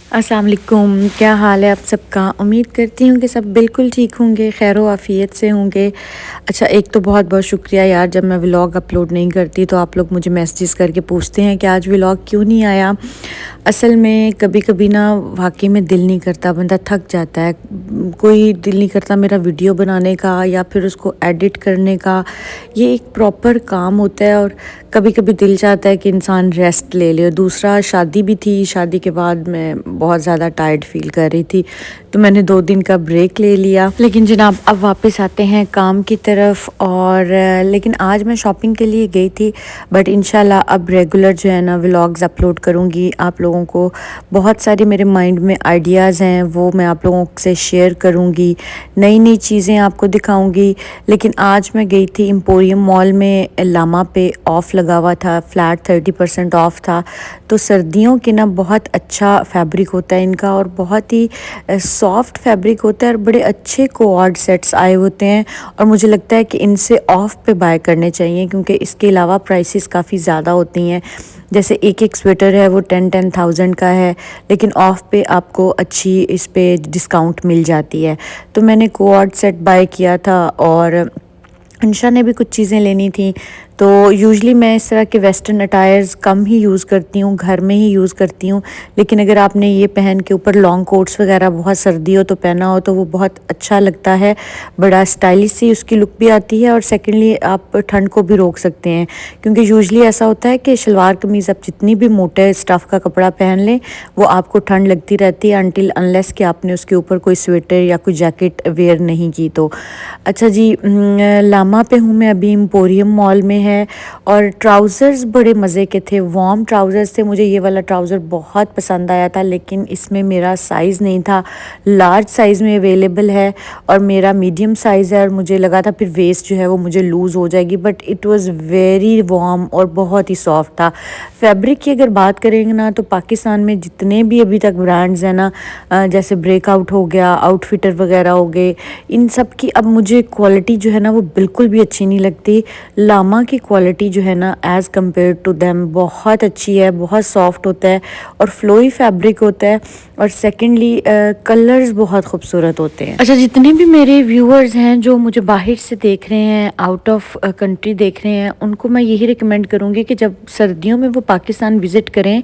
अस्सलाम वालेकुम, क्या हाल है आप सबका। उम्मीद करती हूँ कि सब बिल्कुल ठीक होंगे, खैर आफ़ियत से होंगे। अच्छा, एक तो बहुत बहुत शुक्रिया यार, जब मैं व्लॉग अपलोड नहीं करती तो आप लोग मुझे मैसेजेस करके पूछते हैं कि आज व्लॉग क्यों नहीं आया। असल में कभी कभी ना वाकई में दिल नहीं करता, बंदा थक जाता है। कोई दिल नहीं करता मेरा वीडियो बनाने का या फिर उसको एडिट करने का। ये एक प्रॉपर काम होता है और कभी कभी दिल चाहता है कि इंसान रेस्ट ले ले। दूसरा, शादी भी थी, शादी के बाद मैं बहुत ज़्यादा टायर्ड फील कर रही थी तो मैंने 2 दिन का ब्रेक ले लिया। लेकिन जनाब अब वापस आते हैं काम की तरफ। और लेकिन आज मैं शॉपिंग के लिए गई थी, बट इंशाल्लाह अब रेगुलर जो है ना व्लॉग्स अपलोड करूँगी। आप लोगों को बहुत सारे मेरे माइंड में आइडियाज़ हैं, वो मैं आप लोगों से शेयर करूँगी, नई नई चीज़ें आपको दिखाऊँगी। लेकिन आज मैं गई थी एम्पोरियम मॉल में, लामा पे ऑफ़ लगा हुआ था, फ्लैट 30% ऑफ था। तो सर्दियों के ना बहुत अच्छा फैब्रिक होता है इनका और बहुत ही सॉफ्ट फैब्रिक होता है और बड़े अच्छे कोऑर्ड सेट्स आए होते हैं। और मुझे लगता है कि इनसे ऑफ़ पे बाय करने चाहिए, क्योंकि इसके अलावा प्राइसेस काफ़ी ज़्यादा होती हैं। जैसे एक एक स्वेटर है वो 10,000 का है, लेकिन ऑफ़ पे आपको अच्छी इस पे डिस्काउंट मिल जाती है। तो मैंने कोऑर्ड सेट बाय किया था और अंशा ने भी कुछ चीज़ें लेनी थी। तो यूजुअली मैं इस तरह के वेस्टर्न अटायर्स कम ही यूज़ करती हूँ, घर में ही यूज़ करती हूँ। लेकिन अगर आपने ये पहन के ऊपर लॉन्ग कोट्स वगैरह बहुत सर्दी हो तो पहना हो तो वो बहुत अच्छा लगता है, बड़ा स्टाइलिश सी उसकी लुक भी आती है। और सेकेंडली आप ठंड को भी रोक सकते हैं, क्योंकि यूजुअली ऐसा होता है कि शलवार कमीज़ आप जितनी भी मोटे स्टफ़ का कपड़ा पहन लें वो आपको ठंड लगती रहती है अनटिल अनलेस कि आपने उसके ऊपर कोई स्वेटर या कोई जैकेट वेयर नहीं की। तो अच्छा जी, लामा पे हूँ मैं अभी, एम्पोरियम मॉल में है। और ट्राउज़र्स बड़े मज़े के थे, वार्म ट्राउज़र्स थे। मुझे ये वाला ट्राउज़र बहुत पसंद आया था, लेकिन इसमें मेरा साइज़ नहीं था। लार्ज साइज़ में अवेलेबल है और मेरा मीडियम साइज़ है, और मुझे लगा था फिर वेस्ट जो है वो मुझे लूज़ हो जाएगी, but it was very warm और बहुत ही सॉफ्ट था। फैब्रिक की अगर बात करेंगे ना तो पाकिस्तान में जितने भी अभी तक ब्रांड्स हैं ना, जैसे ब्रेकआउट हो गया, आउटफिटर वगैरह हो गए, इन सब की अब मुझे क्वालिटी जो है ना वो बिल्कुल भी अच्छी नहीं लगती। लामा की क्वालिटी जो है ना एज़ कम्पेयर टू देम बहुत अच्छी है, बहुत सॉफ्ट होता है और फ्लोई फैब्रिक होता है। और सेकेंडली कलर्स बहुत खूबसूरत होते हैं। अच्छा, जितने भी मेरे व्यूअर्स हैं जो मुझे बाहर से देख रहे हैं, आउट ऑफ कंट्री देख रहे हैं, उनको मैं यही रिकमेंड करूँगी कि जब सर्दियों में वो पाकिस्तान विज़िट करें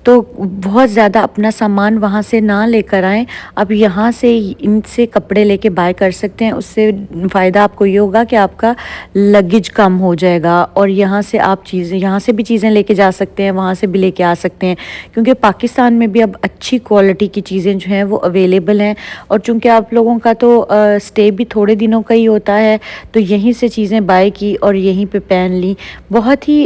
तो बहुत ज़्यादा अपना सामान वहाँ से ना लेकर आएँ। आप यहाँ से इनसे कपड़े लेके बाय कर सकते हैं। उससे फ़ायदा आपको ये होगा कि आपका लगेज कम हो जाएगा और यहाँ से आप चीज़ें, यहाँ से भी चीज़ें लेके जा सकते हैं, वहाँ से भी लेके आ सकते हैं, क्योंकि पाकिस्तान में भी अब अच्छी क्वालिटी की चीज़ें जो हैं वो अवेलेबल हैं। और चूँकि आप लोगों का तो स्टे भी थोड़े दिनों का ही होता है, तो यहीं से चीज़ें बाय की और यहीं पे पहन ली। बहुत ही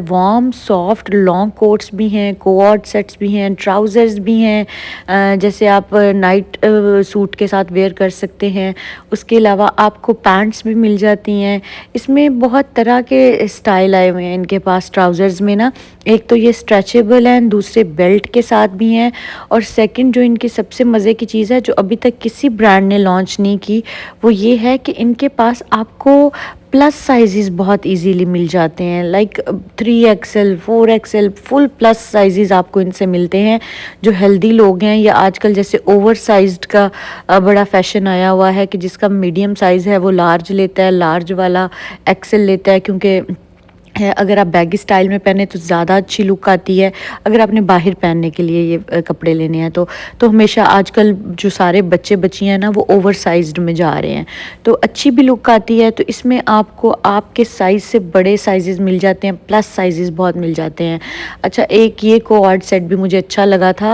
वार्म सॉफ्ट लॉन्ग कोट्स भी हैं, कोऑर्ड सेट्स भी हैं, ट्राउज़र्स भी हैं, जैसे आप नाइट सूट के साथ वेयर कर सकते हैं। उसके अलावा आपको पैंट्स भी मिल जाती हैं। इसमें बहुत तरह के स्टाइल आए हुए हैं इनके पास ट्राउज़र्स में ना। एक तो ये स्ट्रेचेबल हैं, दूसरे बेल्ट के साथ भी हैं, और सेकंड जो इनकी सबसे मज़े की चीज़ है जो अभी तक किसी ब्रांड ने लॉन्च नहीं की, वो ये है कि इनके पास आपको प्लस साइज़ बहुत इजीली मिल जाते हैं। Like 3XL 4XL full plus size आपको इनसे मिलते हैं। जो हेल्दी लोग हैं, या आजकल जैसे ओवर साइज्ड का बड़ा फैशन आया हुआ है कि जिसका मीडियम साइज़ है वो लार्ज लेता है, लार्ज वाला एक्सेल लेता है, क्योंकि है अगर आप बैगी स्टाइल में पहने तो ज़्यादा अच्छी लुक आती है। अगर आपने बाहर पहनने के लिए ये कपड़े लेने हैं तो हमेशा आजकल जो सारे बच्चे बच्चियाँ हैं ना वो ओवर साइज्ड में जा रहे हैं, तो अच्छी भी लुक आती है। तो इसमें आपको आपके साइज़ से बड़े साइज़ मिल जाते हैं, प्लस साइज़ बहुत मिल जाते हैं। अच्छा, एक ये कोऑर्ड सेट भी मुझे अच्छा लगा था,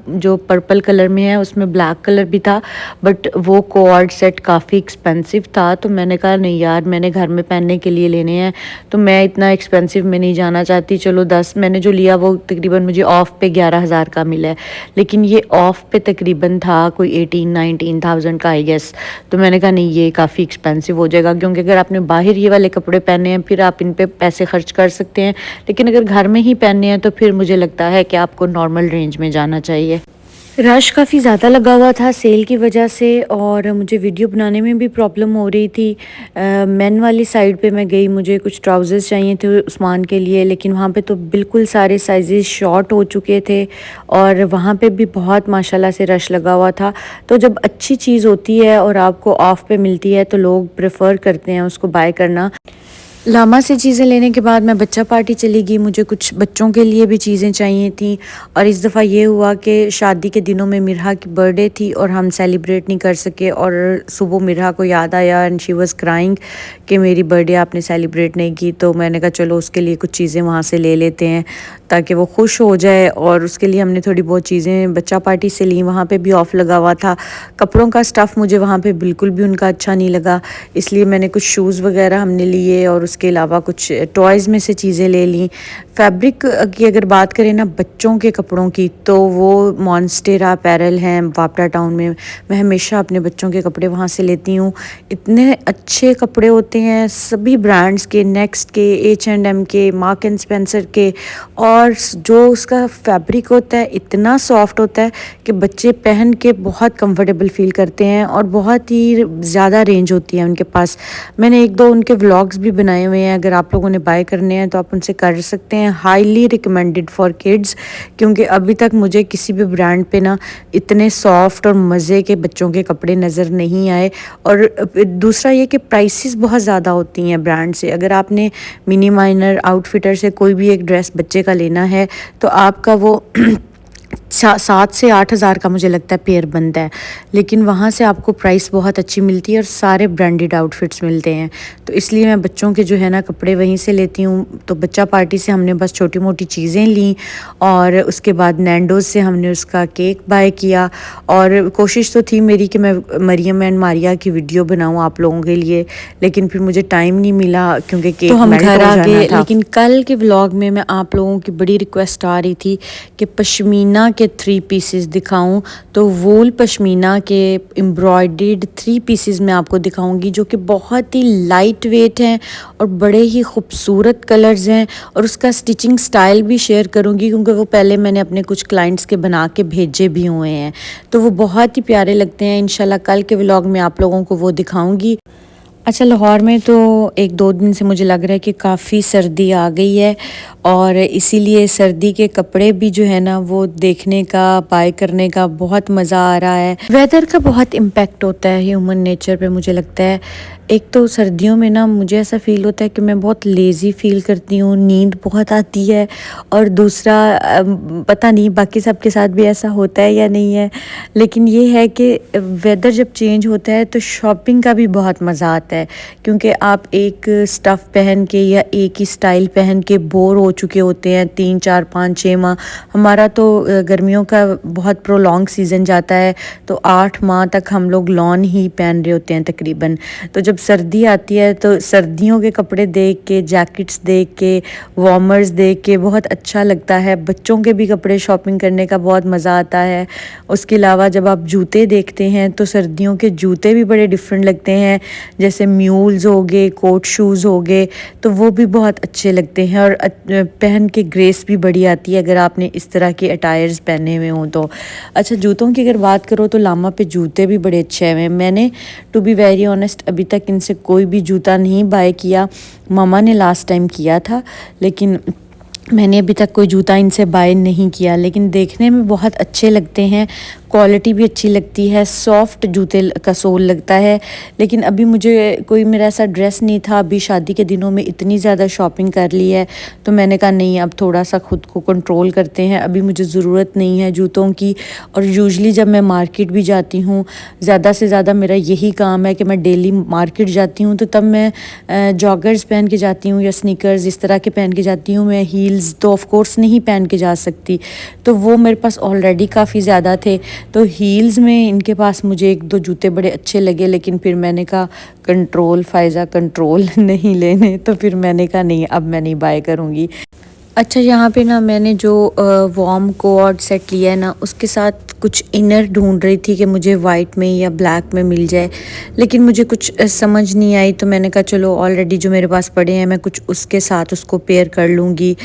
जो पर्पल कलर में है, उसमें ब्लैक कलर भी था, बट वो कोऑर्ड सेट काफ़ी एक्सपेंसिव था। तो मैंने कहा नहीं यार, मैंने घर में पहनने के लिए लेने हैं तो मैं इतना एक्सपेंसिव में नहीं जाना चाहती। चलो 10 मैंने जो लिया वो तकरीबन मुझे ऑफ़ पे 11,000 का मिला है, लेकिन ये ऑफ़ पे तकरीबन था कोई 18-19,000 का आई गेस। तो मैंने कहा नहीं, ये काफ़ी एक्सपेंसिव हो जाएगा, क्योंकि अगर आपने बाहर ये वाले कपड़े पहने हैं फिर आप इन पे पैसे खर्च कर सकते हैं, लेकिन अगर घर में ही पहनने हैं तो फिर मुझे लगता है कि आपको नॉर्मल रेंज में जाना चाहिए। रश काफ़ी ज़्यादा लगा हुआ था सेल की वजह से और मुझे वीडियो बनाने में भी प्रॉब्लम हो रही थी। मेन वाली साइड पे मैं गई, मुझे कुछ ट्राउज़र्स चाहिए थे उस्मान के लिए, लेकिन वहाँ पे तो बिल्कुल सारे साइज़ेस शॉर्ट हो चुके थे और वहाँ पे भी बहुत माशाल्लाह से रश लगा हुआ था। तो जब अच्छी चीज़ होती है और आपको ऑफ़ पे मिलती है तो लोग प्रेफर करते हैं उसको बाय करना। लामा से चीज़ें लेने के बाद मैं बच्चा पार्टी चली गई। मुझे कुछ बच्चों के लिए भी चीज़ें चाहिए थी और इस दफ़ा ये हुआ कि शादी के दिनों में मिरहा की बर्थडे थी और हम सेलिब्रेट नहीं कर सके और सुबह मिरहा को याद आया एंड शी वाज़ क्राइंग कि मेरी बर्थडे आपने सेलिब्रेट नहीं की। तो मैंने कहा चलो उसके लिए कुछ चीज़ें वहाँ से ले लेते हैं ताकि वो खुश हो जाए, और उसके लिए हमने थोड़ी बहुत चीज़ें बच्चा पार्टी से ली। वहाँ पे भी ऑफ़ लगा हुआ था। कपड़ों का स्टफ़ मुझे वहाँ पे बिल्कुल भी उनका अच्छा नहीं लगा, इसलिए मैंने कुछ शूज़ वगैरह हमने लिए और उसके अलावा कुछ टॉयज़ में से चीज़ें ले लीं। फैब्रिक की अगर बात करें ना बच्चों के कपड़ों की, तो वो मॉन्स्टेरा अपैरल हैं वापडा टाउन में। मैं हमेशा अपने बच्चों के कपड़े वहाँ से लेती हूँ। इतने अच्छे कपड़े होते हैं सभी ब्रांड्स के, नेक्स्ट के, H&M के, मार्क एंड स्पेंसर के, और जो उसका फैब्रिक होता है इतना सॉफ्ट होता है कि बच्चे पहन के बहुत कंफर्टेबल फ़ील करते हैं और बहुत ही ज़्यादा रेंज होती है उनके पास। मैंने एक दो उनके व्लॉग्स भी बनाए हुए हैं, अगर आप लोगों ने बाय करने हैं तो आप उनसे कर सकते हैं। हाईली रिकमेंडेड फॉर किड्स, क्योंकि अभी तक मुझे किसी भी ब्रांड पे ना इतने सॉफ्ट और मज़े के बच्चों के कपड़े नज़र नहीं आए। और दूसरा ये कि प्राइसेस बहुत ज़्यादा होती हैं ब्रांड से। अगर आपने मिनी माइनर आउटफिटर से कोई भी एक ड्रेस बच्चे का लेना है तो आपका वो 7 से 8 हज़ार का मुझे लगता है पेयर बनता है, लेकिन वहाँ से आपको प्राइस बहुत अच्छी मिलती है और सारे ब्रांडेड आउटफिट्स मिलते हैं। तो इसलिए मैं बच्चों के जो है ना कपड़े वहीं से लेती हूँ। तो बच्चा पार्टी से हमने बस छोटी मोटी चीज़ें ली और उसके बाद नैंडोज़ से हमने उसका केक बाय किया। और कोशिश तो थी मेरी कि मैं मरियम एंड मारिया की वीडियो बनाऊँ आप लोगों के लिए, लेकिन फिर मुझे टाइम नहीं मिला क्योंकि केक तो हम घर आ गए। लेकिन कल के व्लॉग में मैं आप लोगों की बड़ी रिक्वेस्ट आ रही थी कि पश्मीना के 3 पीसेस दिखाऊं, तो वूल पश्मीना के एम्ब्रॉयडर्ड 3 पीसेस मैं आपको दिखाऊंगी जो कि बहुत ही लाइट वेट हैं और बड़े ही खूबसूरत कलर्स हैं। और उसका स्टिचिंग स्टाइल भी शेयर करूंगी क्योंकि वो पहले मैंने अपने कुछ क्लाइंट्स के बना के भेजे भी हुए हैं, तो वो बहुत ही प्यारे लगते हैं। इंशाल्लाह कल के व्लॉग में आप लोगों को वो दिखाऊंगी। अच्छा, लाहौर में तो 1-2 दिन से मुझे लग रहा है कि काफ़ी सर्दी आ गई है और इसीलिए सर्दी के कपड़े भी जो है ना वो देखने का, बाय करने का बहुत मज़ा आ रहा है। वेदर का बहुत इम्पैक्ट होता है ह्यूमन नेचर पे मुझे लगता है। एक तो सर्दियों में ना मुझे ऐसा फ़ील होता है कि मैं बहुत लेज़ी फ़ील करती हूँ, नींद बहुत आती है। और दूसरा पता नहीं बाकी सबके साथ भी ऐसा होता है या नहीं है, लेकिन ये है कि वेदर जब चेंज होता है तो शॉपिंग का भी बहुत मज़ा आता है, क्योंकि आप एक स्टफ़ पहन के या एक ही स्टाइल पहन के बोर हो चुके होते हैं 3, 4, 5, 6 माह। हमारा तो गर्मियों का बहुत प्रोलॉन्ग सीज़न जाता है, तो 8 माह तक हम लोग लॉन ही पहन रहे होते हैं तकरीबन। तो जब सर्दी आती है तो सर्दियों के कपड़े देख के, जैकेट्स देख के, वार्मर्स देख के बहुत अच्छा लगता है। बच्चों के भी कपड़े शॉपिंग करने का बहुत मज़ा आता है। उसके अलावा जब आप जूते देखते हैं तो सर्दियों के जूते भी बड़े डिफरेंट लगते हैं, जैसे म्यूल्स हो गए, कोट शूज़ हो गए, तो वो भी बहुत अच्छे लगते हैं और पहन के ग्रेस भी बड़ी आती है अगर आपने इस तरह के अटायर्स पहने हुए हों तो। अच्छा, जूतों की अगर बात करो तो लामा पे जूते भी बड़े अच्छे हैं। मैंने टू बी वेरी ऑनेस्ट अभी तक इनसे कोई भी जूता नहीं बाय किया। मामा ने लास्ट टाइम किया था, लेकिन मैंने अभी तक कोई जूता इनसे बाय नहीं किया, लेकिन देखने में बहुत अच्छे लगते हैं, क्वालिटी भी अच्छी लगती है, सॉफ्ट जूते का सोल लगता है। लेकिन अभी मुझे कोई मेरा ऐसा ड्रेस नहीं था, अभी शादी के दिनों में इतनी ज़्यादा शॉपिंग कर ली है तो मैंने कहा नहीं, अब थोड़ा सा ख़ुद को कंट्रोल करते हैं, अभी मुझे ज़रूरत नहीं है जूतों की। और यूजुअली जब मैं मार्केट भी जाती हूँ, ज़्यादा से ज़्यादा मेरा यही काम है कि मैं डेली मार्केट जाती हूँ, तो तब मैं जॉगर्स पहन के जाती हूँ या स्नीकर्स इस तरह के पहन के जाती हूँ। मैं हील्स तो ऑफ कोर्स नहीं पहन के जा सकती, तो वो मेरे पास ऑलरेडी काफ़ी ज़्यादा थे। तो हील्स में इनके पास मुझे 1-2 जूते बड़े अच्छे लगे, लेकिन फिर मैंने कहा कंट्रोल फ़ायज़ा, कंट्रोल नहीं लेने, तो फिर मैंने कहा नहीं, अब मैं नहीं बाय करूँगी। अच्छा, यहाँ पे ना मैंने जो वार्म कोट सेट लिया है ना, उसके साथ कुछ इनर ढूंढ रही थी कि मुझे वाइट में या ब्लैक में मिल जाए, लेकिन मुझे कुछ समझ नहीं आई। तो मैंने कहा चलो ऑलरेडी जो मेरे पास पड़े हैं मैं कुछ उसके साथ उसको पेयर कर लूँगी।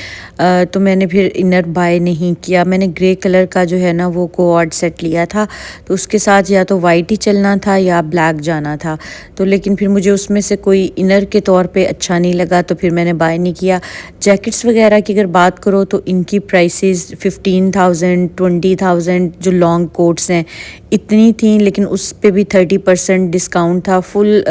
तो मैंने फिर इनर बाय नहीं किया। मैंने ग्रे कलर का जो है ना वो कोऑर्ड सेट लिया था, तो उसके साथ या तो वाइट ही चलना था या ब्लैक जाना था। तो लेकिन फिर मुझे उसमें से कोई इनर के तौर पे अच्छा नहीं लगा, तो फिर मैंने बाय नहीं किया। जैकेट्स वगैरह की अगर बात करो तो इनकी प्राइसेस 15,000 20,000 जो लॉन्ग कोट्स हैं इतनी थी, लेकिन उस पे भी 30% डिस्काउंट था। फुल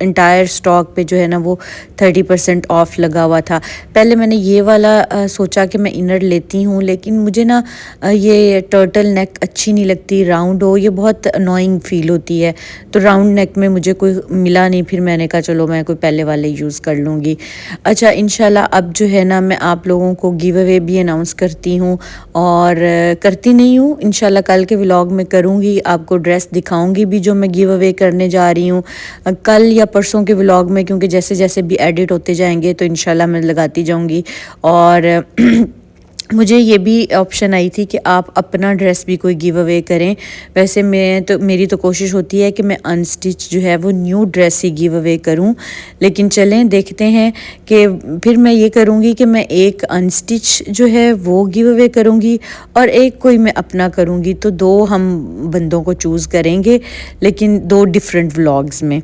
इंटायर स्टॉक पे जो है ना वो 30% ऑफ लगा हुआ था। पहले मैंने ये वाला सोचा कि मैं इनर लेती हूँ, लेकिन मुझे ना ये टर्टल नेक अच्छी नहीं लगती, राउंड हो ये बहुत अनोइंग फील होती है। तो राउंड नेक में मुझे कोई मिला नहीं, फिर मैंने कहा चलो मैं कोई पहले वाले यूज़ कर लूँगी। अच्छा, इंशाल्लाह अब जो है ना मैं आप लोगों को गिव अवे भी अनाउंस करती हूँ, और करती नहीं हूँ, इंशाल्लाह कल के व्लॉग में करूँगी, आपको ड्रेस दिखाऊँगी भी जो मैं गिव अवे करने जा रही हूँ कल या परसों के व्लॉग में, क्योंकि जैसे जैसे भी एडिट होते जाएंगे तो इंशाल्लाह मैं लगाती जाऊँगी। और मुझे ये भी ऑप्शन आई थी कि आप अपना ड्रेस भी कोई गिव अवे करें। वैसे मेरी तो कोशिश होती है कि मैं अनस्टिच जो है वो न्यू ड्रेस ही गिव अवे करूं, लेकिन चलें देखते हैं कि फिर मैं ये करूंगी कि मैं एक अनस्टिच जो है वो गिव अवे करूंगी और एक कोई मैं अपना करूंगी। तो दो हम बंदों को चूज़ करेंगे, लेकिन दो डिफरेंट व्लॉग्स में,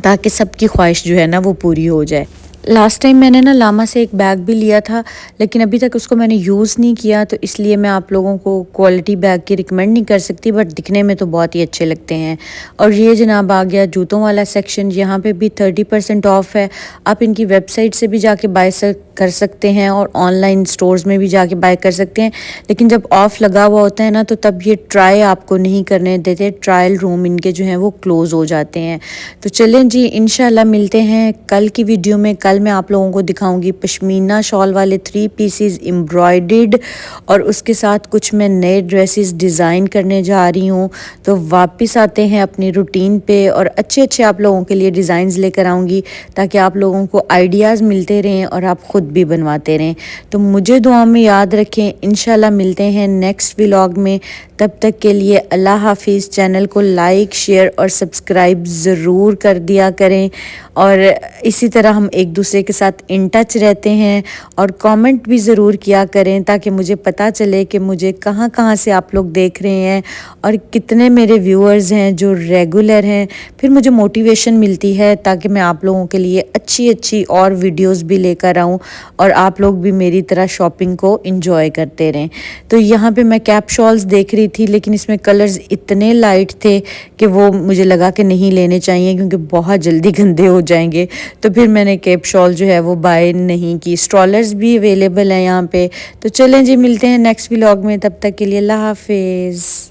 ताकि सबकी ख्वाहिश जो है ना वो पूरी हो जाए। लास्ट टाइम मैंने ना लामा से एक बैग भी लिया था, लेकिन अभी तक उसको मैंने यूज़ नहीं किया, तो इसलिए मैं आप लोगों को क्वालिटी बैग की रिकमेंड नहीं कर सकती, बट दिखने में तो बहुत ही अच्छे लगते हैं। और ये जनाब आ गया जूतों वाला सेक्शन, यहाँ पे भी 30% ऑफ है। आप इनकी वेबसाइट से भी जाके बाय कर सकते हैं और ऑनलाइन स्टोर्स में भी जाके बाय कर सकते हैं, लेकिन जब ऑफ़ लगा हुआ होता है ना तो तब ये ट्राई आपको नहीं करने देते, ट्रायल रूम इनके जो हैं वो क्लोज़ हो जाते हैं। तो चलें जी, इंशाल्लाह मिलते हैं कल की वीडियो में। कल मैं आप लोगों को दिखाऊंगी पश्मीना शॉल वाले 3 पीसेस एम्ब्रॉयडर्ड, और उसके साथ कुछ मैं नए ड्रेसेस डिज़ाइन करने जा रही हूँ। तो वापस आते हैं अपनी रूटीन पे, और अच्छे अच्छे आप लोगों के लिए डिज़ाइंस लेकर आऊँगी, ताकि आप लोगों को आइडियाज़ मिलते रहें और आप ख़ुद भी बनवाते रहें। तो मुझे दुआ में याद रखें। इंशाल्लाह मिलते हैं नेक्स्ट व्लॉग में। तब तक के लिए अल्लाह हाफिज़। चैनल को लाइक शेयर और सब्सक्राइब ज़रूर कर दिया करें, और इसी तरह हम एक दूसरे के साथ इन टच रहते हैं। और कमेंट भी ज़रूर किया करें, ताकि मुझे पता चले कि मुझे कहाँ कहाँ से आप लोग देख रहे हैं और कितने मेरे व्यूअर्स हैं जो रेगुलर हैं। फिर मुझे मोटिवेशन मिलती है, ताकि मैं आप लोगों के लिए अच्छी अच्छी और वीडियोस भी लेकर आऊँ, और आप लोग भी मेरी तरह शॉपिंग को इंजॉय करते रहें। तो यहाँ पे मैं कैप शॉल्स देख रही थी, लेकिन इसमें कलर्स इतने लाइट थे कि वो मुझे लगा कि नहीं लेने चाहिए, क्योंकि बहुत जल्दी गंदे हो जाएंगे। तो फिर मैंने कैप शॉल जो है वो बाय नहीं की। स्ट्रॉलर्स भी अवेलेबल हैं यहाँ पे। तो चलें जी, मिलते हैं नेक्स्ट व्लॉग में। तब तक के लिए अल्लाह हाफिज़।